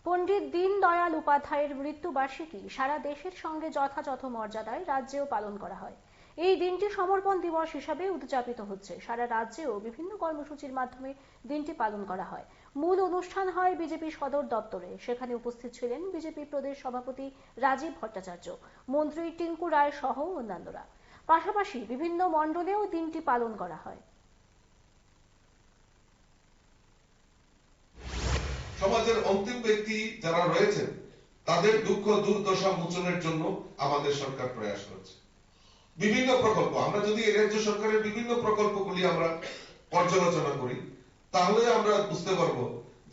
পণ্ডিত দীনদয়াল উপাধ্যায়ের মৃত্যুবার্ষিকী সারা দেশের সঙ্গে যথাযথ মর্যাদায় রাজ্যেও পালন করা হয়। এই দিনটি সমর্পণ দিবস হিসাবে উদযাপিত হচ্ছে। সারা রাজ্যেও বিভিন্ন কর্মসূচির মাধ্যমে দিনটি পালন করা হয়। মূল অনুষ্ঠান হয় বিজেপি সদর দপ্তরে। সেখানে উপস্থিত ছিলেন বিজেপি প্রদেশ সভাপতি রাজীব ভট্টাচার্য, মন্ত্রী টিঙ্কু রায় সহ অন্যান্যরা। পাশাপাশি বিভিন্ন মণ্ডলেও দিনটি পালন করা হয়। সমাজের অন্তিম ব্যক্তি যারা রয়েছেন তাদের দুঃখ দুর্দশা মোচনের জন্য আমাদের সরকার প্রয়াস করছে। বিভিন্ন প্রকল্প, আমরা যদি এই রাজ্য সরকারের বিভিন্ন প্রকল্পগুলি আমরা পর্যালোচনা করি তাহলে আমরা বুঝতে পারবো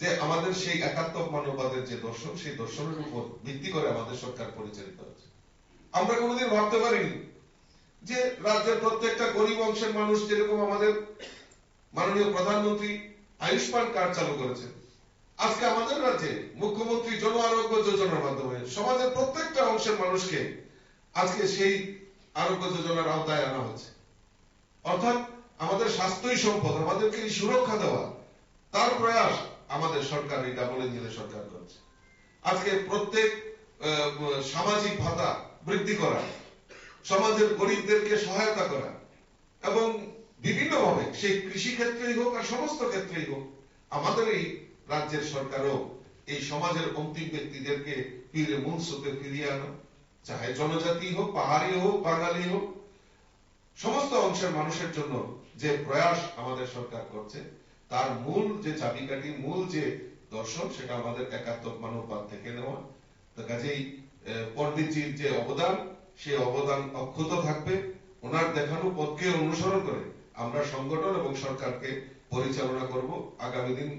যে আমাদের সেই একাত্ম মানববাদের যে দর্শন, সেই দর্শনের উপর ভিত্তি করে আমাদের সরকার পরিচালিত হচ্ছে। আমরা কোনোদিন ভাবতে পারিনি যে রাজ্যের প্রত্যেকটা গরিব অংশের মানুষ, যেরকম আমাদের মাননীয় প্রধানমন্ত্রী আয়ুষ্মান কার্ড চালু করেছেন, আজকে আমাদের রাজ্যে মুখ্যমন্ত্রী জন আরোগ্য যোজনার মাধ্যমে সমাজের প্রত্যেকটা অংশের মানুষকে আজকে সেই আরোগ্য যোজনার আওতায় আনা হচ্ছে। অর্থাৎ আমাদের স্বাস্থ্যই সম্পদ, আমাদেরকে এই সুরক্ষা দেওয়া, তার প্রয়াস আমাদের সরকার, এই ডাবল ইঞ্জিনের সরকার করছে। আজকে প্রত্যেক সামাজিক ভাতা বৃদ্ধি করা, সমাজের গরিবদেরকে সহায়তা করা, এবং বিভিন্নভাবে সেই কৃষি ক্ষেত্রেই হোক আর সমস্ত ক্ষেত্রেই হোক, আমাদের এই রাজ্যের সরকারও এই সমাজের অন্তিম ব্যক্তিদেরকে ফিরে মূল স্রোতে ফিরিয়ে আনা, চাহে জনজাতি হোক, পাহাড়ি হোক, বাঙালি হোক, সমস্ত অংশের মানুষের জন্য যে প্রয়াস আমাদের সরকার করছে, তার মূল যে চাবিকাঠি, মূল যে দর্শন, সেটা আমাদের একাত্ম মানববাদ থেকে নেওয়া। তো কাজেই পণ্ডিতজির যে অবদান, সেই অবদান অক্ষুণ্ণ থাকবে। ওনার দেখানো পথকে অনুসরণ করে আমরা সংগঠন এবং সরকারকে পরিচালনা করব আগামী দিন।